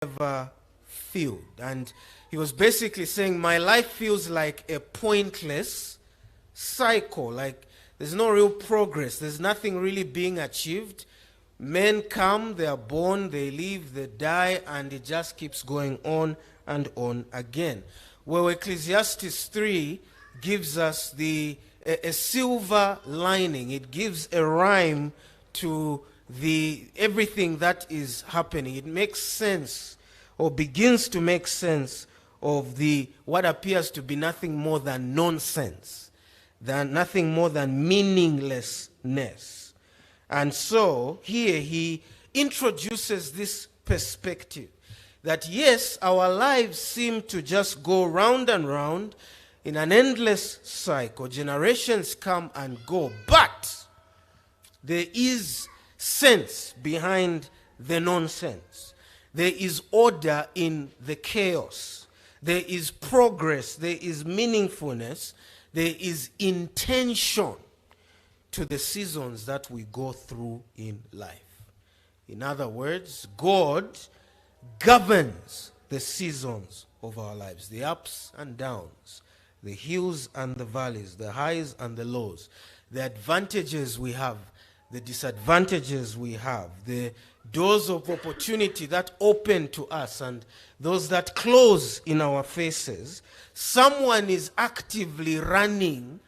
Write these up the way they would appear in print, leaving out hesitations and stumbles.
ever filled. And he was basically saying, my life feels like a pointless cycle. Like there's no real progress. There's nothing really being achieved. Men come, they are born, they live, they die, and it just keeps going on and on again. Well, Ecclesiastes 3 gives us a silver lining. It gives a rhyme to everything that is happening. It makes sense, or begins to make sense, of what appears to be nothing more than nonsense, nothing more than meaninglessness. And so here he introduces this perspective that yes, our lives seem to just go round and round in an endless cycle. Generations come and go, but there is sense behind the nonsense. There is order in the chaos. There is progress. There is meaningfulness. There is intention to the seasons that we go through in life. In other words, God governs the seasons of our lives, the ups and downs, the hills and the valleys, the highs and the lows, the advantages we have, the disadvantages we have, the doors of opportunity that open to us and those that close in our faces. Someone is actively running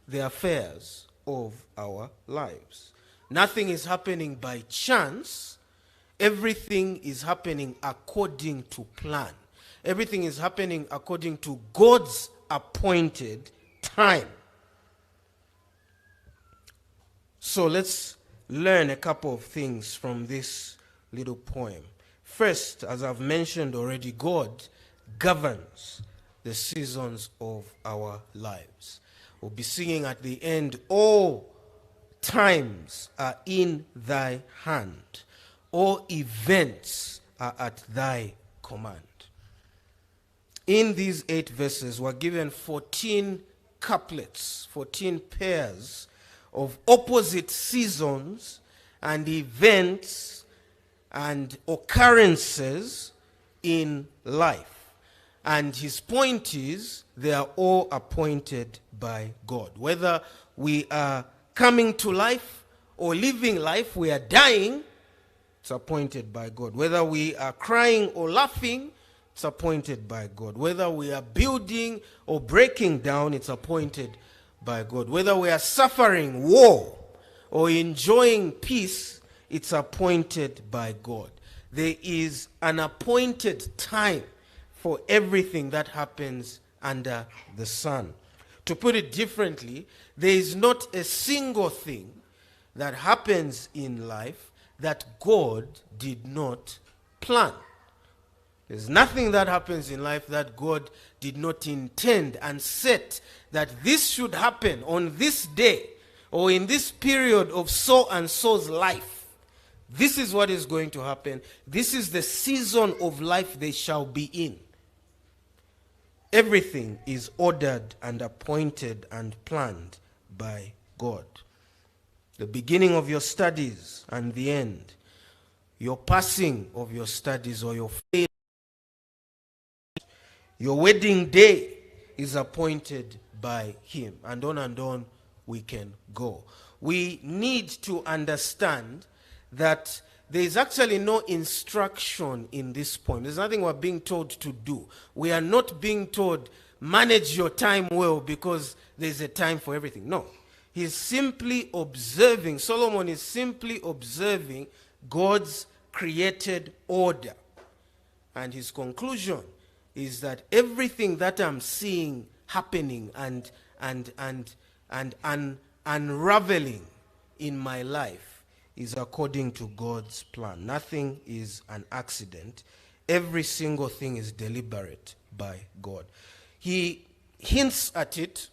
the affairs of our lives. Nothing is happening by chance. Everything is happening according to plan. Everything is happening according to God's appointed time. So let's learn a couple of things from this little poem. First, as I've mentioned already, God governs the seasons of our lives. We'll be singing at the end, all times are in thy hand. All events are at thy command. In these 8 verses, we're given 14 couplets, 14 pairs of opposite seasons and events and occurrences in life. And his point is, they are all appointed by God. Whether we are coming to life or living life, we are dying, it's appointed by God. Whether we are crying or laughing, it's appointed by God. Whether we are building or breaking down, it's appointed by God. Whether we are suffering war or enjoying peace, it's appointed by God. There is an appointed time for everything that happens under the sun. To put it differently, there is not a single thing that happens in life that God did not plan. There's nothing that happens in life that God did not intend and set that this should happen on this day or in this period of so and so's life. This is what is going to happen. This is the season of life they shall be in. Everything is ordered and appointed and planned by God. The beginning of your studies and the end, your passing of your studies or your failure, your wedding day is appointed by him. And on we can go. We need to understand that there is actually no instruction in this poem. There's nothing we're being told to do. We are not being told, manage your time well because there's a time for everything. No. He's simply observing, Solomon is simply observing God's created order. And his conclusion is that everything that I'm seeing happening and unraveling in my life is according to God's plan. Nothing is an accident. Every single thing is deliberate by God. He hints at it.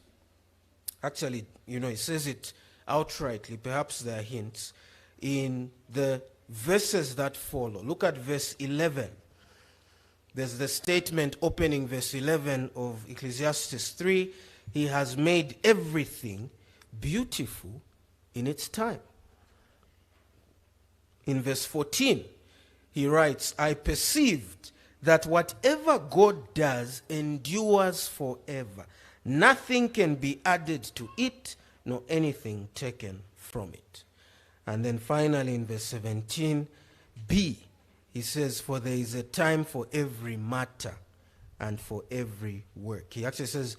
Actually, he says it outrightly. Perhaps there are hints in the verses that follow. Look at verse 11. There's the statement opening verse 11 of Ecclesiastes 3. He has made everything beautiful in its time. In verse 14, he writes, I perceived that whatever God does endures forever. Nothing can be added to it, nor anything taken from it. And then finally in verse 17b, he says, for there is a time for every matter and for every work. He actually says,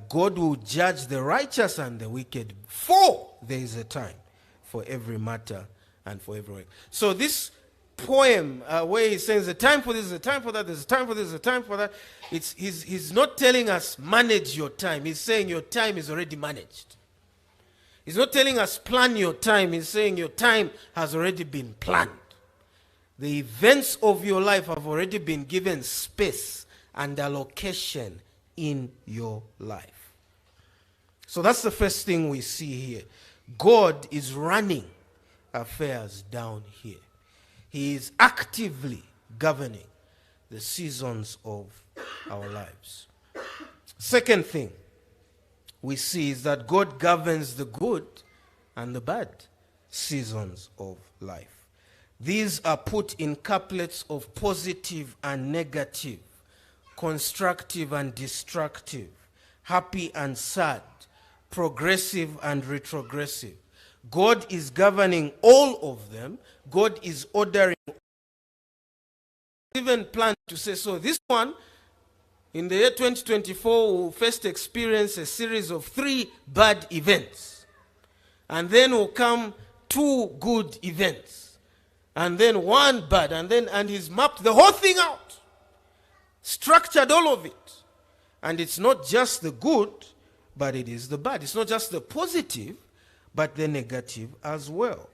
God will judge the righteous and the wicked, for there is a time for every matter and for every work. So this poem where he says, a time for this, a time for that, there's a time for this, a time for that, he's not telling us manage your time. He's saying your time is already managed. He's not telling us plan your time. He's saying your time has already been planned. The events of your life have already been given space and allocation in your life. So that's the first thing we see here. God is running affairs down here. He is actively governing the seasons of our lives. Second thing we see is that God governs the good and the bad seasons of life. These are put in couplets of positive and negative, constructive and destructive, happy and sad, progressive and retrogressive. God is governing all of them. God is ordering. Even planned to say, so this one, in the year 2024, will first experience a series of 3 bad events. And then will come 2 good events. And then 1 bad. And he's mapped the whole thing out. Structured all of it. And it's not just the good, but it is the bad. It's not just the positive, but the negative as well.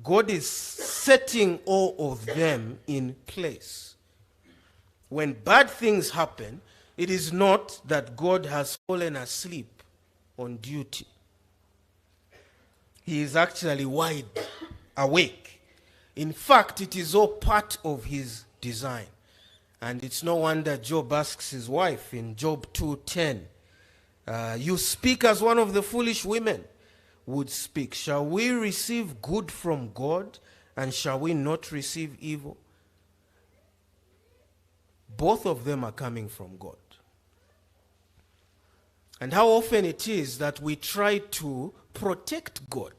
God is setting all of them in place. When bad things happen, it is not that God has fallen asleep on duty. He is actually wide awake. In fact, it is all part of his design. And it's no wonder Job asks his wife in Job 2:10, you speak as one of the foolish women would speak. Shall we receive good from God, and shall we not receive evil? Both of them are coming from God. And how often it is that we try to protect God,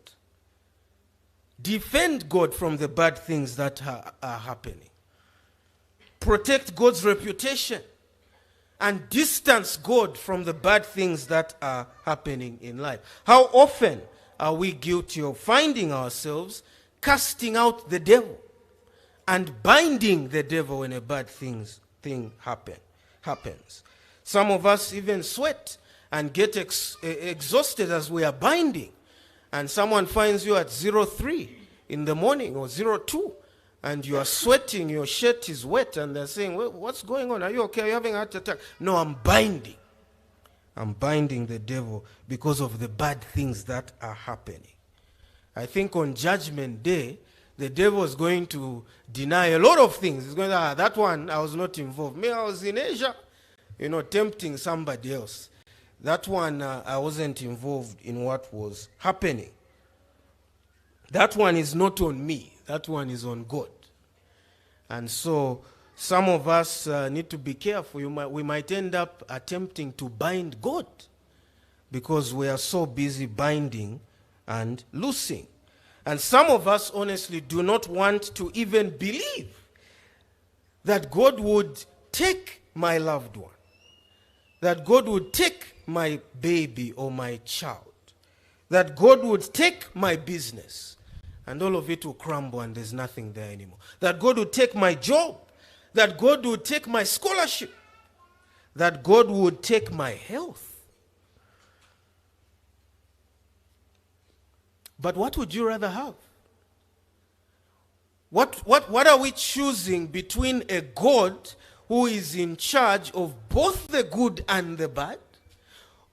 defend God from the bad things that are happening, protect God's reputation, and distance God from the bad things that are happening in life. How often are we guilty of finding ourselves casting out the devil and binding the devil when a bad thing happens? Some of us even sweat and get exhausted as we are binding. And someone finds you at 03 in the morning or 02, and you are sweating, your shirt is wet, and they're saying, well, what's going on? Are you okay? Are you having a heart attack? No, I'm binding. I'm binding the devil because of the bad things that are happening. I think on Judgment Day, the devil is going to deny a lot of things. He's going to, that one, I was not involved. Me, I was in Asia, tempting somebody else. That one, I wasn't involved in what was happening. That one is not on me. That one is on God. And so some of us need to be careful. We might end up attempting to bind God because we are so busy binding and loosing. And some of us honestly do not want to even believe that God would take my loved one, that God would take my baby or my child, that God would take my business, and all of it will crumble and there's nothing there anymore. That God would take my job, that God would take my scholarship, that God would take my health. But what would you rather have? What are we choosing between a God who is in charge of both the good and the bad,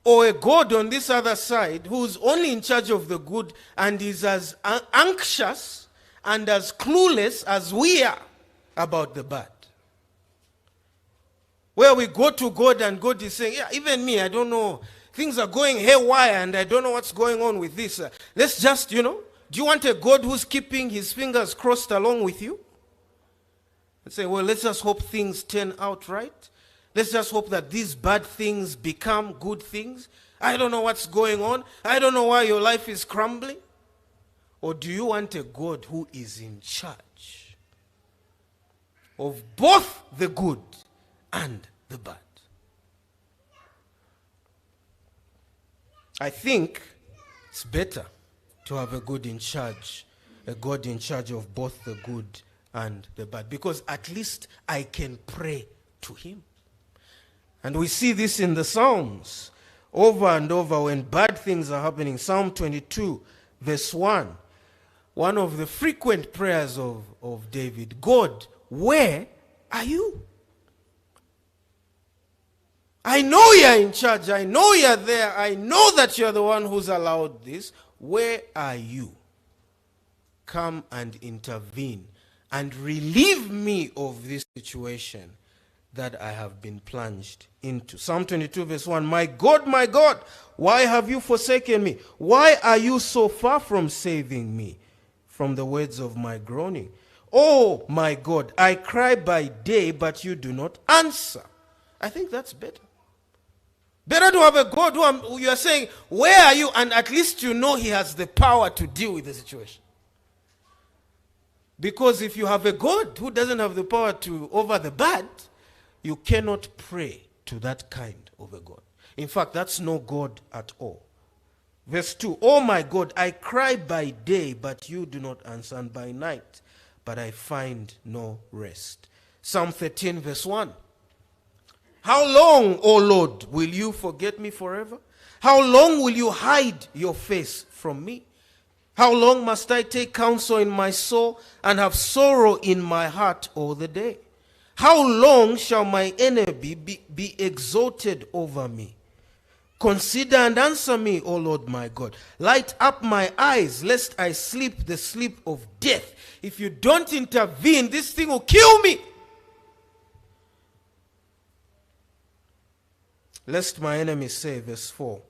or a God on this other side who's only in charge of the good and is as anxious and as clueless as we are about the bad? Where we go to God and God is saying, yeah, even me, I don't know. Things are going haywire and I don't know what's going on with this. Let's just, do you want a God who's keeping his fingers crossed along with you? and say, well, let's just hope things turn out right. Let's just hope that these bad things become good things. I don't know what's going on. I don't know why your life is crumbling. Or do you want a God who is in charge of both the good and the bad? I think it's better to have a God in charge of both the good and the bad, because at least I can pray to him. And we see this in the Psalms over and over when bad things are happening. Psalm 22 verse 1, one of the frequent prayers of David: God, where are you? I know you're in charge. I know you're there. I know that you're the one who's allowed this. Where are you? Come and intervene and relieve me of this situation that I have been plunged into. Psalm 22 verse 1, my God, why have you forsaken me? Why are you so far from saving me from the words of my groaning? Oh my God, I cry by day, but you do not answer. I think that's better. Better to have a God who you are saying, where are you? And at least you know he has the power to deal with the situation. Because if you have a God who doesn't have the power over the bad, you cannot pray to that kind of a God. In fact, that's no God at all. Verse 2, oh my God, I cry by day, but you do not answer, and by night, but I find no rest. Psalm 13 verse 1, how long, O Lord, will you forget me forever? How long will you hide your face from me? How long must I take counsel in my soul and have sorrow in my heart all the day? How long shall my enemy be exalted over me? Consider and answer me, O Lord my God. Light up my eyes, lest I sleep the sleep of death. If you don't intervene, this thing will kill me. Lest my enemies say, verse 4,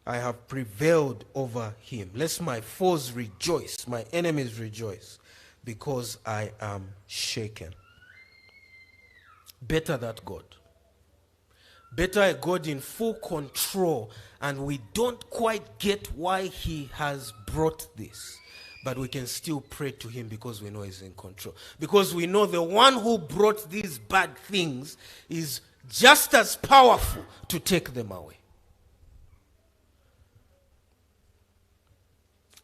I have prevailed over him. Lest my foes rejoice, my enemies rejoice, because I am shaken. Better that God. Better a God in full control, and we don't quite get why he has brought this. But we can still pray to him because we know he's in control. Because we know the one who brought these bad things is just as powerful to take them away.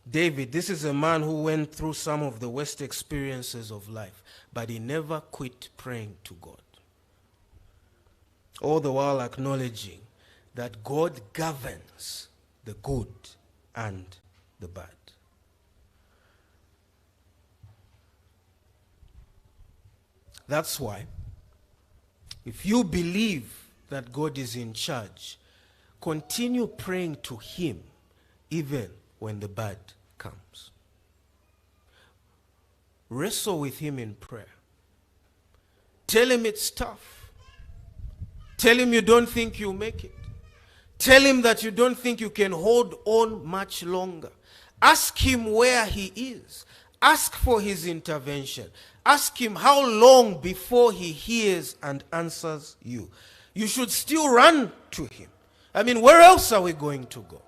David, this is a man who went through some of the worst experiences of life, but he never quit praying to God. All the while acknowledging that God governs the good and the bad. That's why, if you believe that God is in charge, continue praying to him even when the bad comes. Wrestle with him in prayer. Tell him it's tough. Tell him you don't think you'll make it. Tell him that you don't think you can hold on much longer. Ask him where he is. Ask for his intervention. Ask him how long before he hears and answers you. You should still run to him. I mean, where else are we going to go?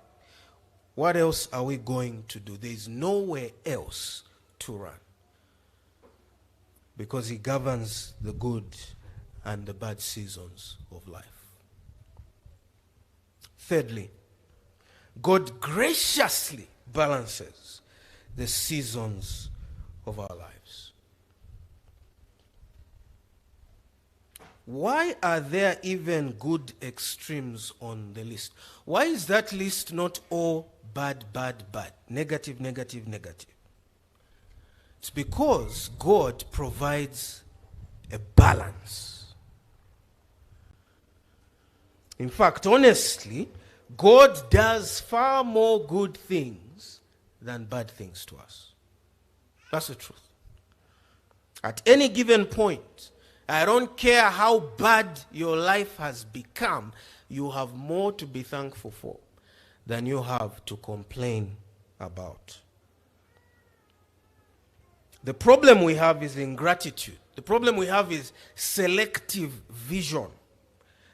What else are we going to do? There is nowhere else to run. Because he governs the good and the bad seasons of life. Thirdly, God graciously balances the seasons of our lives. Why are there even good extremes on the list? Why is that list not all bad, bad, bad? Negative, negative, negative. It's because God provides a balance. In fact, honestly, God does far more good things than bad things to us. That's the truth. At any given point, I don't care how bad your life has become, you have more to be thankful for than you have to complain about. The problem we have is ingratitude. The problem we have is selective vision.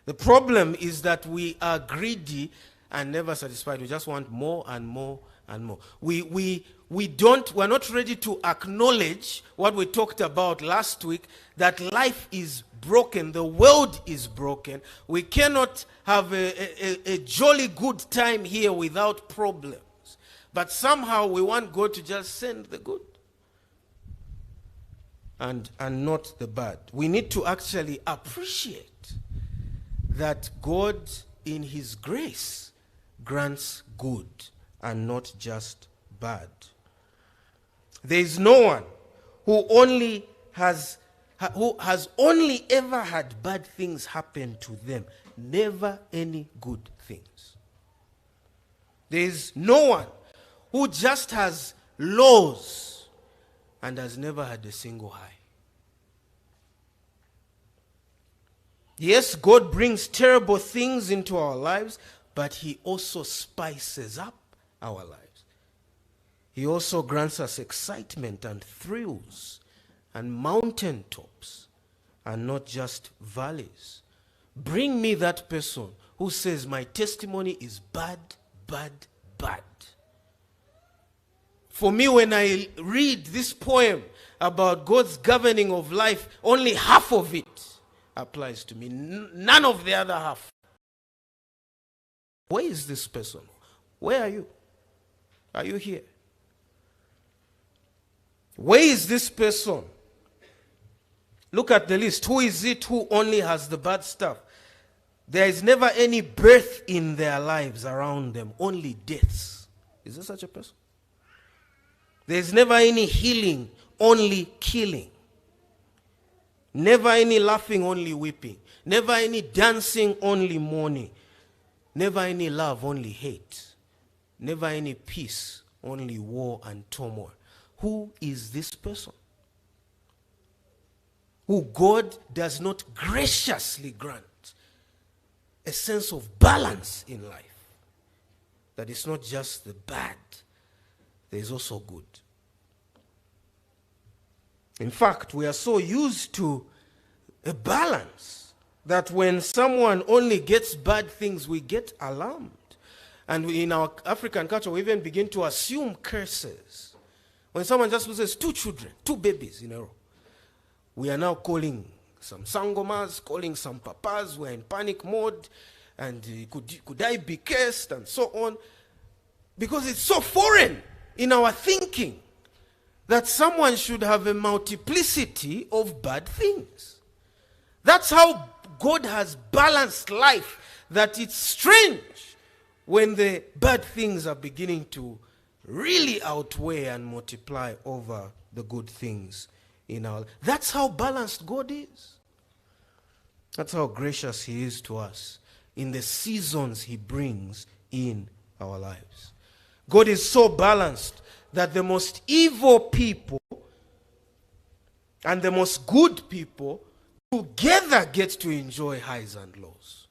The problem is that we are greedy and never satisfied. We just want more and more and more. We're not ready to acknowledge what we talked about last week, that life is broken, the world is broken. We cannot have a jolly good time here without problems. But somehow we want God to just send the good and not the bad. We need to actually appreciate that God in his grace grants good and not just bad. There is no one who has only ever had bad things happen to them, never any good things. There is no one who just has lows and has never had a single high. Yes, God brings terrible things into our lives, but he also spices up our lives. He also grants us excitement and thrills and mountaintops and not just valleys. Bring me that person who says my testimony is bad, bad, bad. For me, when I read this poem about God's governing of life, only half of it applies to me. None of the other half. Where is this person? Where are you? Are you here? Where is this person? Look at the list. Who is it who only has the bad stuff? There is never any birth in their lives around them, only deaths. Is there such a person? There is never any healing, only killing. Never any laughing, only weeping. Never any dancing, only mourning. Never any love, only hate. Never any peace, only war and turmoil. Who is this person? Who God does not graciously grant a sense of balance in life. That it's not just the bad, there is also good. In fact, we are so used to a balance that when someone only gets bad things, we get alarmed. And in our African culture, we even begin to assume curses. When someone just loses 2 children, 2 babies in a row, we are now calling some sangomas, calling some papas, we're in panic mode, and could I be cursed, and so on. Because it's so foreign in our thinking that someone should have a multiplicity of bad things. That's how God has balanced life, that it's strange when the bad things are beginning to really outweigh and multiply over the good things in our life. That's how balanced God is. That's how gracious he is to us in the seasons he brings in our lives. God is so balanced that the most evil people and the most good people together get to enjoy highs and lows.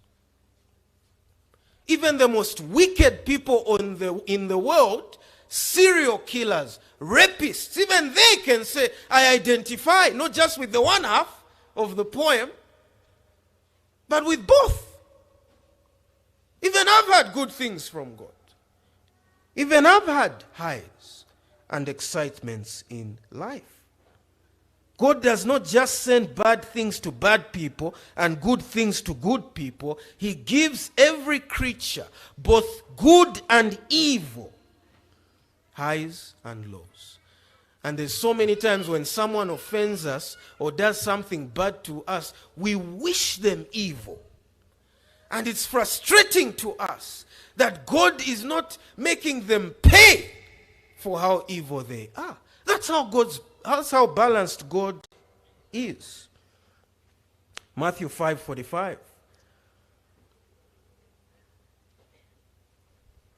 Even the most wicked people in the world, serial killers, rapists, even they can say, I identify not just with the one half of the poem, but with both. Even I've had good things from God. Even I've had highs and excitements in life. God does not just send bad things to bad people and good things to good people. He gives every creature, both good and evil, highs and lows. And there's so many times when someone offends us or does something bad to us, we wish them evil. And it's frustrating to us that God is not making them pay for how evil they are. That's how balanced God is. Matthew 5:45.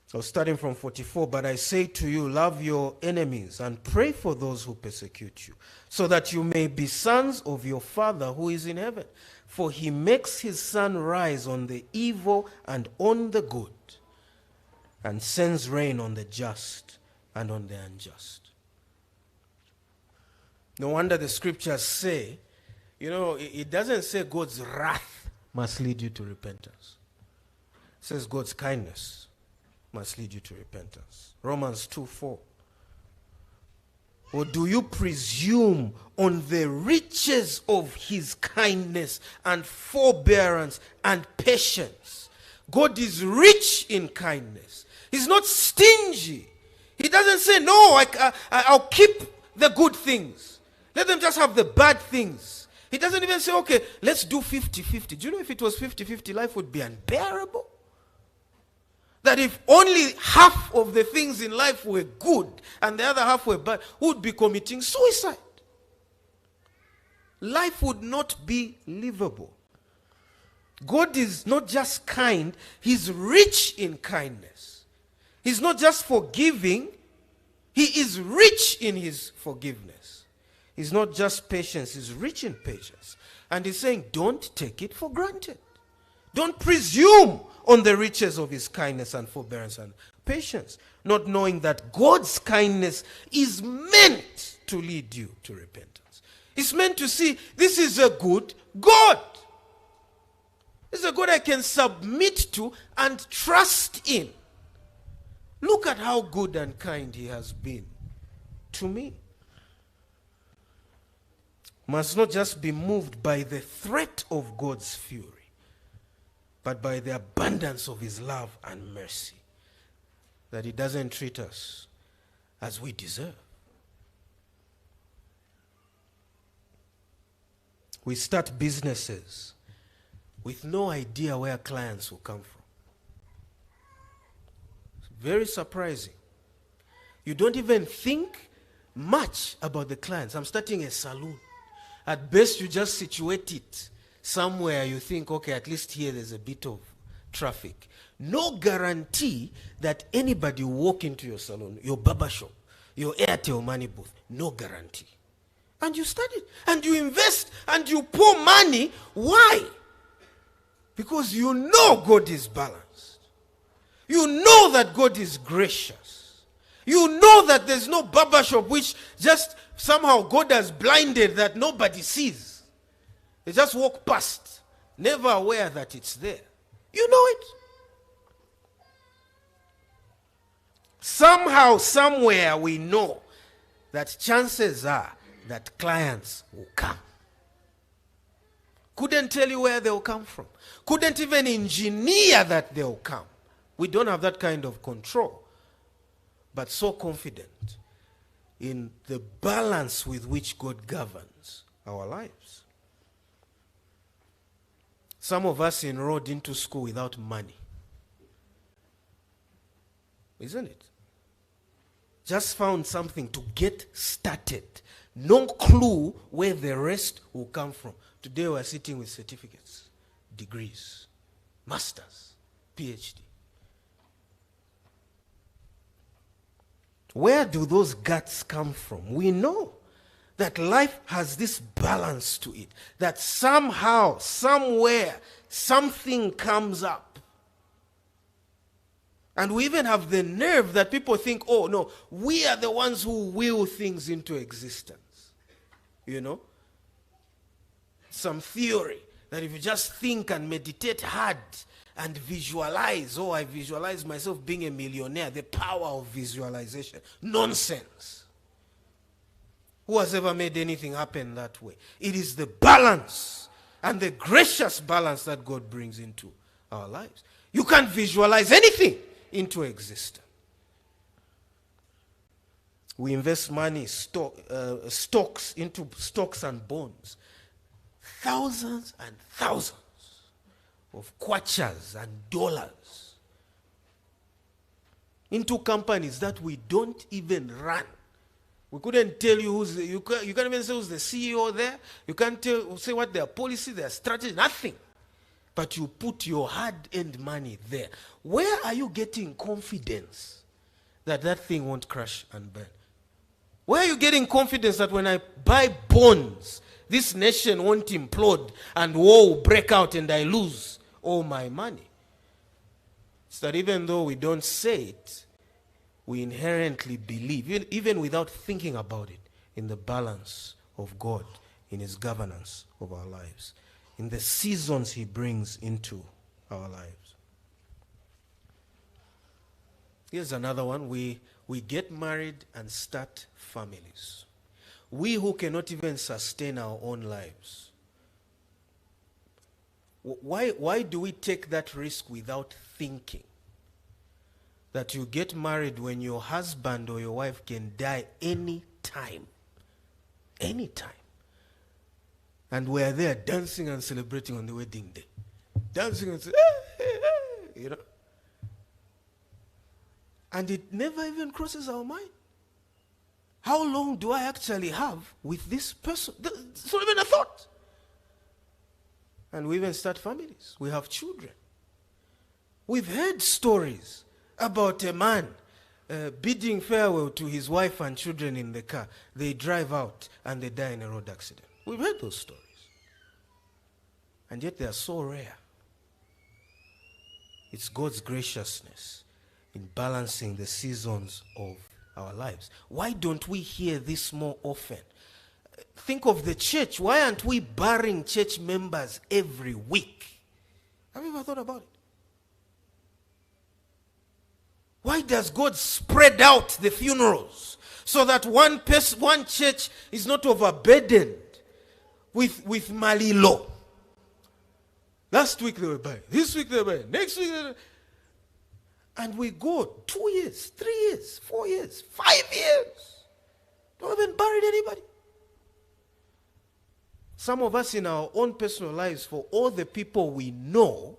So starting from 44, but I say to you, love your enemies and pray for those who persecute you, so that you may be sons of your Father who is in heaven. For he makes his sun rise on the evil and on the good, and sends rain on the just and on the unjust. No wonder the scriptures say it doesn't say God's wrath must lead you to repentance. It says God's kindness must lead you to repentance. Romans 2:4. Or do you presume on the riches of his kindness and forbearance and patience? God is rich in kindness. He's not stingy. He doesn't say, no, I'll keep the good things. Let them just have the bad things. He doesn't even say, okay, let's do 50-50. Do you know if it was 50-50, life would be unbearable? That if only half of the things in life were good and the other half were bad, who would be committing suicide? Life would not be livable. God is not just kind, he's rich in kindness. He's not just forgiving, he is rich in his forgiveness. He's not just patient, he's rich in patience. And he's saying, don't take it for granted. Don't presume on the riches of his kindness and forbearance and patience, not knowing that God's kindness is meant to lead you to repentance. It's meant to see, this is a good God. This is a God I can submit to and trust in. Look at how good and kind he has been to me. Must not just be moved by the threat of God's fury, but by the abundance of his love and mercy, that he doesn't treat us as we deserve. We start businesses with no idea where clients will come from. It's very surprising. You don't even think much about the clients. I'm starting a salon. At best, you just situate it somewhere you think, okay, at least here there's a bit of traffic. No guarantee that anybody will walk into your salon, your barber shop, your Airtel money booth. No guarantee. And you study, and you invest, and you pour money. Why? Because you know God is balanced. You know that God is gracious. You know that there's no barber shop which just somehow God has blinded that nobody sees. They just walk past, never aware that it's there. You know it. Somehow, somewhere we know that chances are that clients will come. Couldn't tell you where they'll come from. Couldn't even engineer that they'll come. We don't have that kind of control. But so confident in the balance with which God governs our lives. Some of us enrolled into school without money. Isn't it? Just found something to get started. No clue where the rest will come from. Today we're sitting with certificates, degrees, masters, PhD. Where do those guts come from? We know that life has this balance to it. That somehow, somewhere, something comes up. And we even have the nerve that people think, oh no, we are the ones who will things into existence. You know? Some theory that if you just think and meditate hard and visualize, oh, I visualize myself being a millionaire, the power of visualization. Nonsense. Who has ever made anything happen that way? It is the balance and the gracious balance that God brings into our lives. You can't visualize anything into existence. We invest money, stocks into stocks and bonds. Thousands and thousands of kwachas and dollars into companies that we don't even run. We couldn't tell you you can't even say who's the CEO there. You can't say what their policy, their strategy, nothing. But you put your hard-earned money there. Where are you getting confidence that that thing won't crash and burn? Where are you getting confidence that when I buy bonds, this nation won't implode and war will break out and I lose all my money? It's that even though we don't say it, we inherently believe, even without thinking about it, in the balance of God, in his governance of our lives, in the seasons he brings into our lives. Here's another one. We get married and start families. We who cannot even sustain our own lives. Why do we take that risk without thinking that you get married when your husband or your wife can die any time? Any time. And we're there dancing and celebrating on the wedding day. Dancing and you know. And it never even crosses our mind. How long do I actually have with this person? It's not even a thought. And we even start families. We have children. We've heard stories about a man bidding farewell to his wife and children in the car. They drive out and they die in a road accident. We've heard those stories. And yet they are so rare. It's God's graciousness in balancing the seasons of our lives. Why don't we hear this more often? Think of the church. Why aren't we burying church members every week? Have you ever thought about it? Why does God spread out the funerals so that one church is not overburdened with malilo? Last week they were buying. This week they were buying. Next week they were... And we go 2 years, 3 years, 4 years, 5 years. Don't even bury anybody. Some of us in our own personal lives, for all the people we know,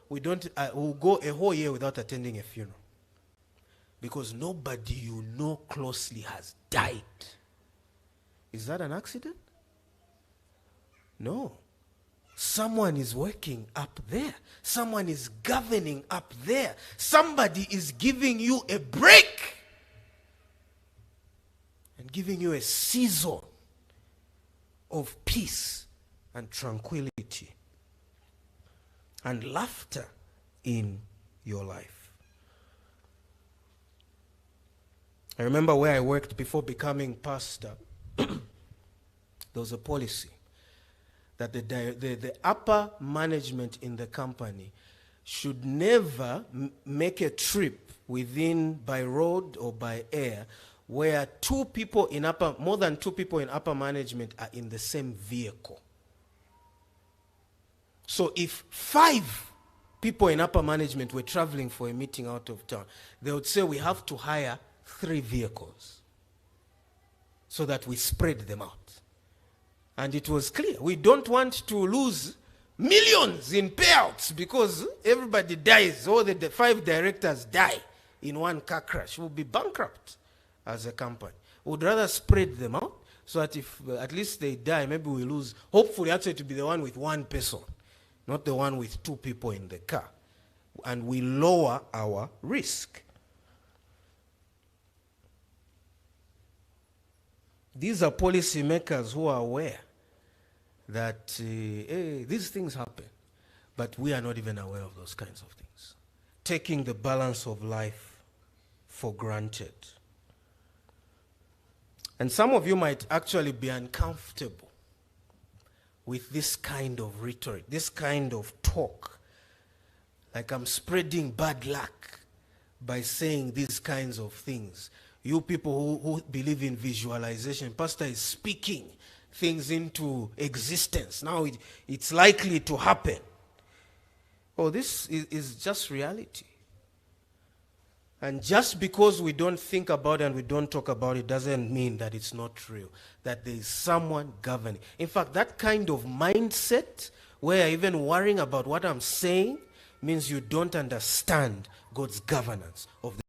we'll go a whole year without attending a funeral. Because nobody you know closely has died. Is that an accident? No. Someone is working up there. Someone is governing up there. Somebody is giving you a break and giving you a season of peace and tranquility and laughter in your life. I remember where I worked before becoming pastor. There was a policy that the upper management in the company should never make a trip by road or by air where more than two people in upper management are in the same vehicle. So if 5 people in upper management were traveling for a meeting out of town, they would say we have to hire 3 vehicles so that we spread them out. And it was clear. We don't want to lose millions in payouts because everybody dies. All the 5 directors die in one car crash. We'll be bankrupt as a company. We'd rather spread them out so that if at least they die, maybe we lose. Hopefully, actually, to be the one with 1 person, not the one with 2 people in the car. And we lower our risk. These are policymakers who are aware that these things happen, but we are not even aware of those kinds of things. Taking the balance of life for granted. And some of you might actually be uncomfortable with this kind of rhetoric, this kind of talk. Like I'm spreading bad luck by saying these kinds of things. You people who believe in visualization, pastor is speaking things into existence. Now it's likely to happen. Oh, this is just reality. And just because we don't think about it and we don't talk about it doesn't mean that it's not real, that there is someone governing. In fact, that kind of mindset where even worrying about what I'm saying means you don't understand God's governance of